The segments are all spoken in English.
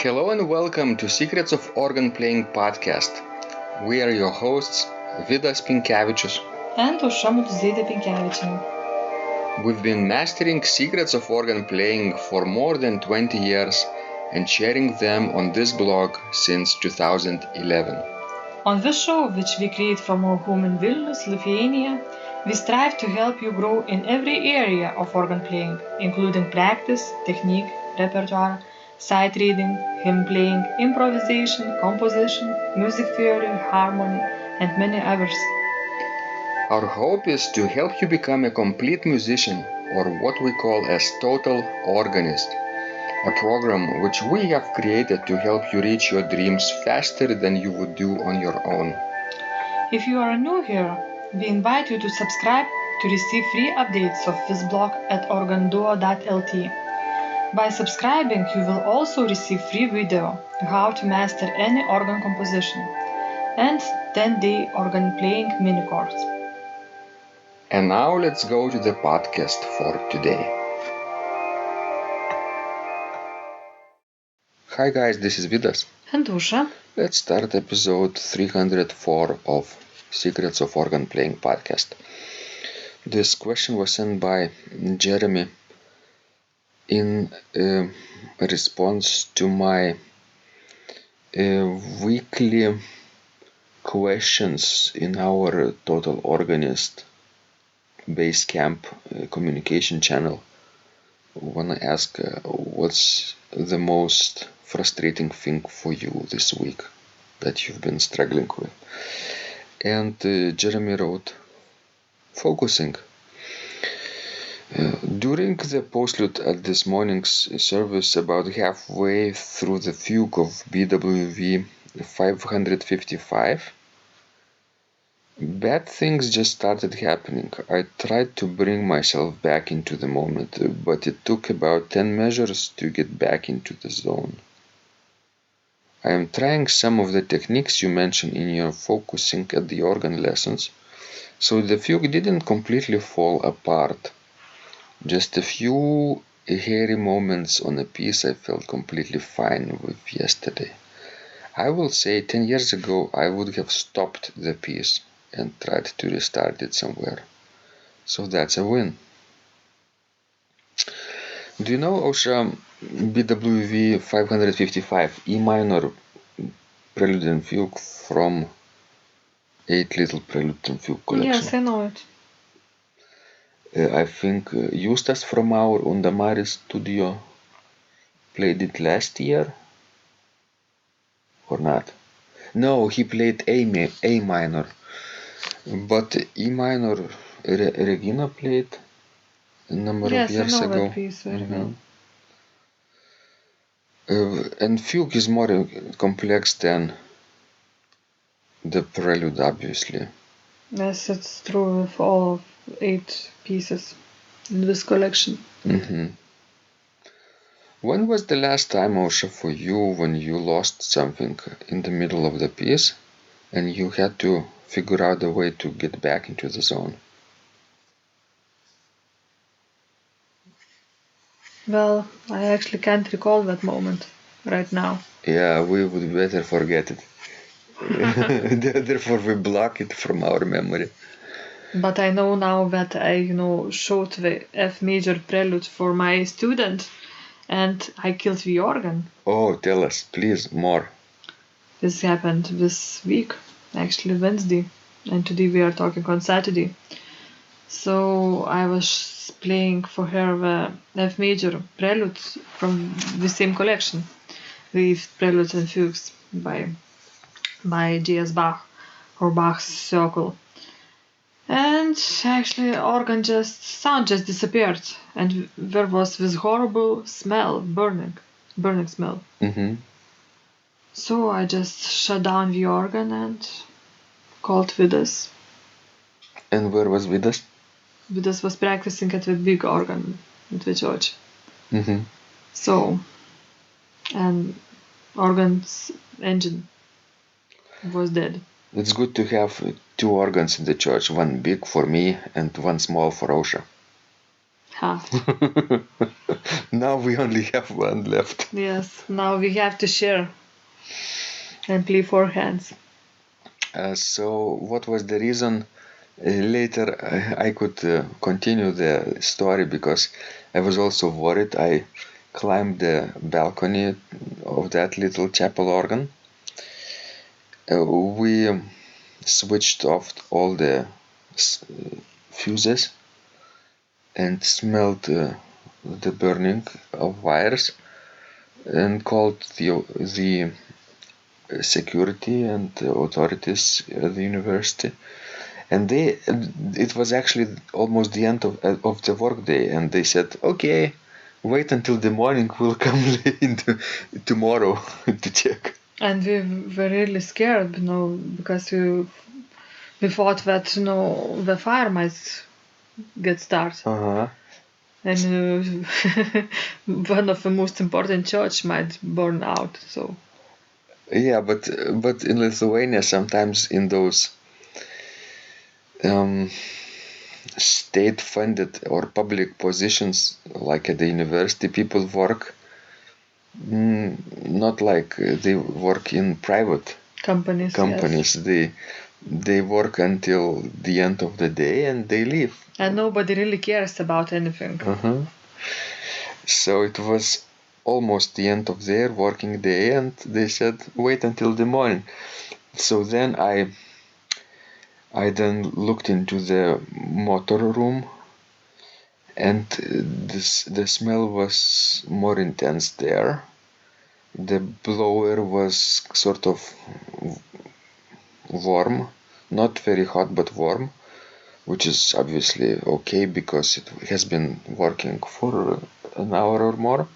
Hello and welcome to Secrets of Organ Playing podcast. We are your hosts, Vidas Pinkevičius and Aušra Pinkevičienė. We've been mastering secrets of organ playing for more than 20 years and sharing them on this blog since 2011. On this show, which we create from our home in Vilnius, Lithuania, we strive to help you grow in every area of organ playing, including practice, technique, repertoire, sight reading, hymn playing, improvisation, composition, music theory, harmony, and many others. Our hope is to help you become a complete musician, or what we call as Total Organist, a program which we have created to help you reach your dreams faster than you would do on your own. If you are new here, we invite you to subscribe to receive free updates of this blog at organduo.lt. By subscribing, you will also receive free video how to master any organ composition and 10-day organ playing mini course. And now let's go to the podcast for today. Hi guys, this is Vidas. And Aušra. Let's start episode 304 of Secrets of Organ Playing podcast. This question was sent by Jeremy in response to my weekly questions in our Total Organist Basecamp communication channel. When I ask what's the most frustrating thing for you this week that you've been struggling with. And Jeremy wrote, focusing. During the postlude at this morning's service, about halfway through the fugue of BWV 555, bad things just started happening. I tried to bring myself back into the moment, but it took about 10 measures to get back into the zone. I am trying some of the techniques you mentioned in your focusing at the organ lessons, so the fugue didn't completely fall apart. Just a few hairy moments on a piece I felt completely fine with yesterday. I will say 10 years ago I would have stopped the piece and tried to restart it somewhere. So that's a win. Do you know, Aušra, BWV 555 E minor Prelude and Fugue from 8 Little Prelude and Fugue collection? Yes, I know it. I think Justas from our Undamari studio played it last year, or not? No, he played A minor, but E minor Regina played a number of years ago. Yes, I know ago. that piece very well. And fugue is more complex than the prelude, obviously. Yes, it's true with all 8 pieces in this collection. Mm-hmm. When was the last time, Aušra, for you when you lost something in the middle of the piece and you had to figure out a way to get back into the zone? Well, I actually can't recall that moment right now. Yeah, we would better forget it. Therefore, we block it from our memory. But I know now that I, showed the F major prelude for my student, and I killed the organ. Oh, tell us, please, more. This happened this week, actually Wednesday, and today we are talking on Saturday. So I was playing for her the F major prelude from the same collection, with preludes and fugues by J.S. Bach, or Bach's Circle. And actually sound just disappeared, and there was this horrible smell, burning smell. Mm-hmm. So I just shut down the organ and called Vidas. And where was Vidas? Vidas was practicing at the big organ at the church. Mm-hmm. So, and organ's engine was dead. It's good to have 2 organs in the church, one big for me and one small for Aušra. Ha. now we only have one left. Yes, now we have to share and play four hands. So what was the reason? Later I could continue the story because I was also worried. I climbed the balcony of that little chapel organ. We switched off all the fuses and smelled the burning of wires and called the security and authorities at the university. And it was actually almost the end of the workday, and they said, "Okay, wait until the morning. We'll come tomorrow to check." And we were really scared, because we thought that the fire might get started, Uh-huh. and one of the most important church might burn out. So Yeah, but in Lithuania, sometimes in those state-funded or public positions, like at the university, people work not like they work in private companies. Yes. They work until the end of the day and they leave. And nobody really cares about anything. Uh-huh. So it was almost the end of their working day, and they said, "Wait until the morning." So then I then looked into the motor room, and the smell was more intense there. The blower was sort of warm, not very hot but warm, which is obviously okay because it has been working for an hour or more.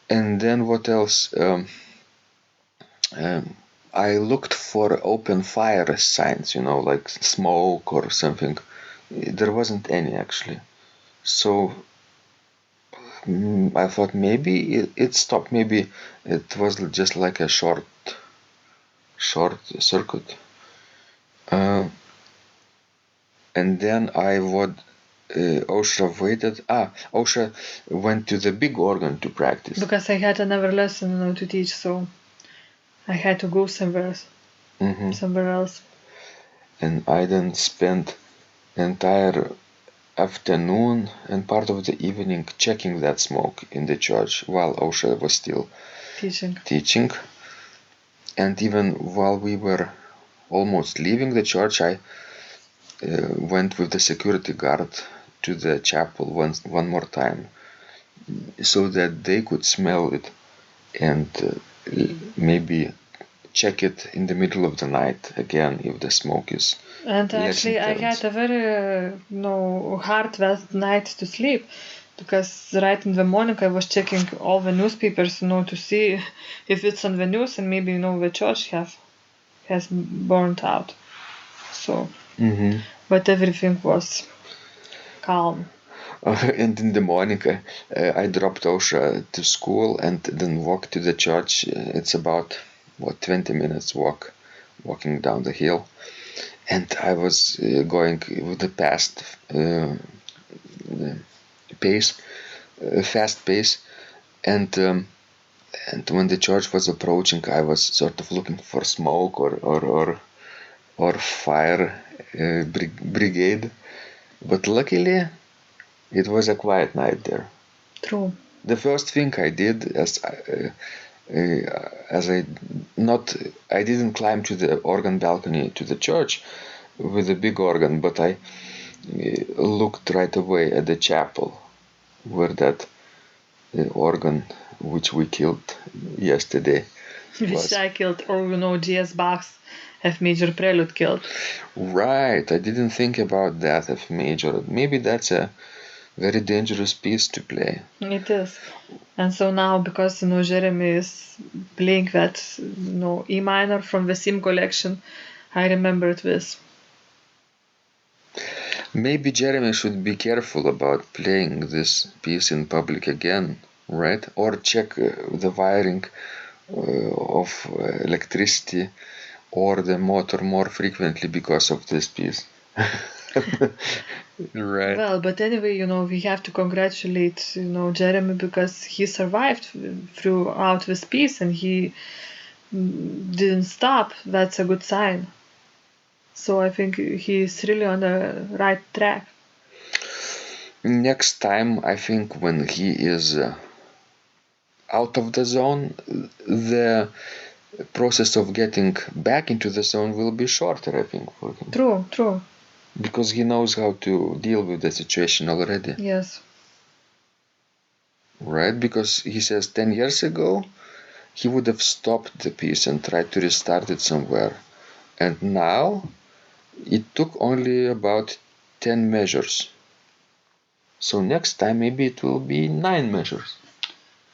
And then what else? I looked for open fire signs, like smoke or something. There wasn't any actually. So I thought maybe it stopped. Maybe it was just like a short circuit. And then Osha waited. Osha went to the big organ to practice. Because I had another lesson to teach, so I had to go somewhere else. And I then spent entire afternoon and part of the evening checking that smoke in the church while Osha was still teaching. And even while we were almost leaving the church, I went with the security guard to the chapel one more time so that they could smell it and maybe check it in the middle of the night again if the smoke is and actually intense. I had a very hard that night to sleep, because right in the morning I was checking all the newspapers to see if it's on the news, and maybe the church has burnt out. So but everything was calm. And in the morning I dropped Osha to school and then walked to the church. It's about 20 minutes walking down the hill, and I was going with the fast pace, and when the church was approaching, I was sort of looking for smoke or fire brigade, but luckily it was a quiet night there. True. The first thing I did, I didn't climb to the organ balcony to the church with the big organ, but I looked right away at the chapel where that organ which we killed yesterday which I killed, or G.S. Bach's F major prelude killed. Right, I didn't think about that F major. Maybe that's a very dangerous piece to play. It is. And so now, because Jeremy is playing that E minor from the same collection, I remembered this. Maybe Jeremy should be careful about playing this piece in public again, right? Or check the wiring of electricity or the motor more frequently because of this piece. Right. Well, but anyway, we have to congratulate, Jeremy, because he survived throughout this piece and he didn't stop. That's a good sign. So I think he's really on the right track. Next time, I think when he is out of the zone, the process of getting back into the zone will be shorter, I think, for him. True. Because he knows how to deal with the situation already. Yes. Right? Because he says 10 years ago, he would have stopped the piece and tried to restart it somewhere. And now, it took only about 10 measures. So next time, maybe it will be 9 measures.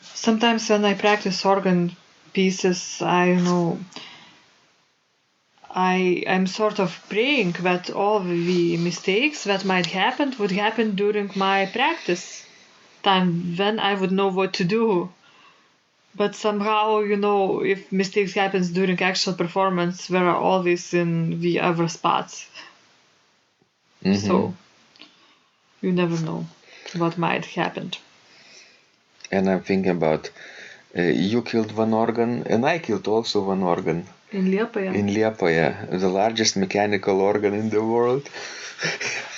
Sometimes when I practice organ pieces, I'm sort of praying that all the mistakes that might happen would happen during my practice time when I would know what to do. But somehow, if mistakes happens during actual performance, they are always in the other spots. Mm-hmm. So you never know what might happen. And I'm thinking about you killed one organ, and I killed also one organ. In Liepaja? In Liepaja, the largest mechanical organ in the world.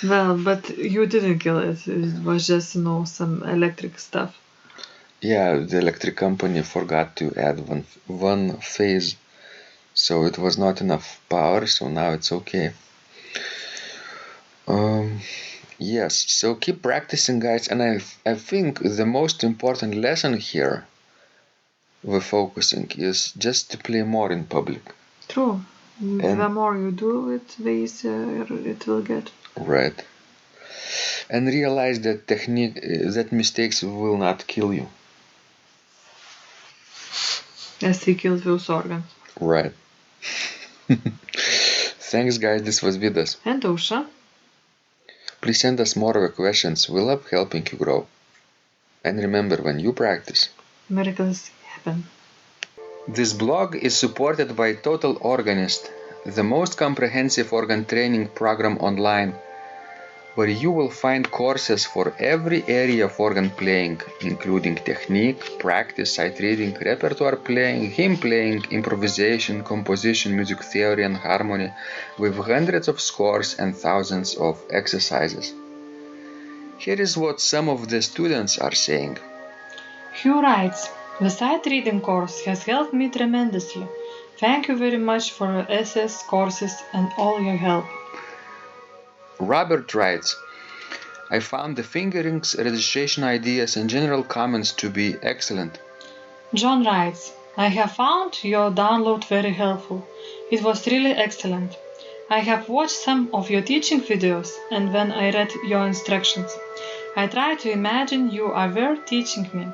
Well, but you didn't kill it. It was just, some electric stuff. Yeah, the electric company forgot to add one phase, so it was not enough power, so now it's okay. Yes, so keep practicing, guys, and I think the most important lesson here we're focusing is just to play more in public. True. The more you do it, the easier it will get. Right. And realize that that mistakes will not kill you. As he killed those organs. Right. Thanks, guys. This was Vidas. And Ausra. Please send us more of your questions. We love helping you grow. And remember, when you practice, miracles happen. This blog is supported by Total Organist, the most comprehensive organ training program online, where you will find courses for every area of organ playing, including technique, practice, sight reading, repertoire playing, hymn playing, improvisation, composition, music theory and harmony, with hundreds of scores and thousands of exercises. Here is what some of the students are saying. Hugh writes, "The sight reading course has helped me tremendously. Thank you very much for your SS courses and all your help." Robert writes, "I found the fingerings, registration ideas and general comments to be excellent." John writes, "I have found your download very helpful. It was really excellent. I have watched some of your teaching videos, and when I read your instructions, I tried to imagine you are there teaching me.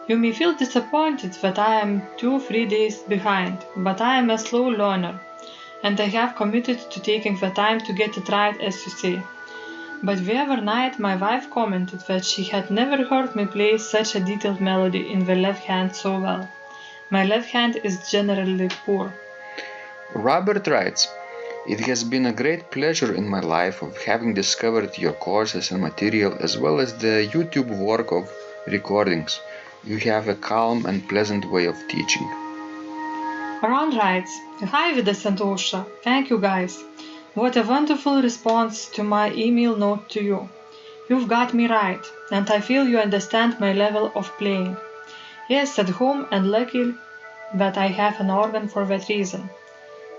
You may feel disappointed that I am 2-3 days behind, but I am a slow learner, and I have committed to taking the time to get it right, as you say. But the other night my wife commented that she had never heard me play such a detailed melody in the left hand so well. My left hand is generally poor." Robert writes, "It has been a great pleasure in my life of having discovered your courses and material as well as the YouTube work of recordings. You have a calm and pleasant way of teaching." Ron writes, "Hi Vidas and Ausra, thank you guys. What a wonderful response to my email note to you. You've got me right, and I feel you understand my level of playing. Yes, at home and lucky that I have an organ for that reason.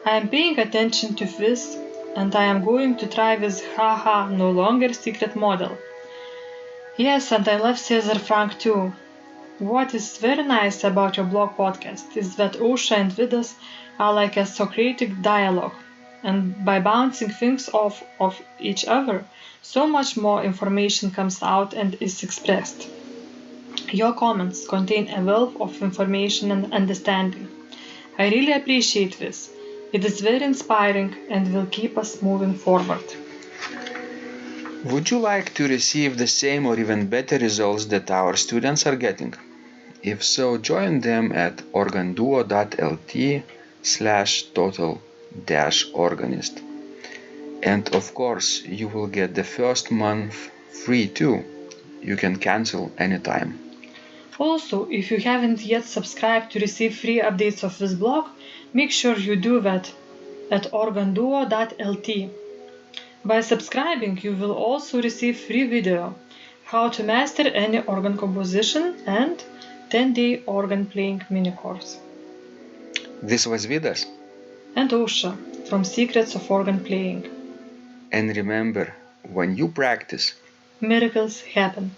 I am paying attention to this, and I am going to try this haha no longer secret model. Yes, and I love Cesar Frank too. What is very nice about your blog podcast is that Ausra and Vidas are like a Socratic dialogue, and by bouncing things off of each other, so much more information comes out and is expressed. Your comments contain a wealth of information and understanding. I really appreciate this. It is very inspiring and will keep us moving forward." Would you like to receive the same or even better results that our students are getting? If so, join them at organduo.lt/total-organist. And of course, you will get the first month free too. You can cancel anytime. Also, if you haven't yet subscribed to receive free updates of this blog, make sure you do that at organduo.lt. By subscribing, you will also receive free video, how to master any organ composition and 10-day organ playing mini course. This was Vidas. And Ausra from Secrets of Organ Playing. And remember, when you practice, miracles happen.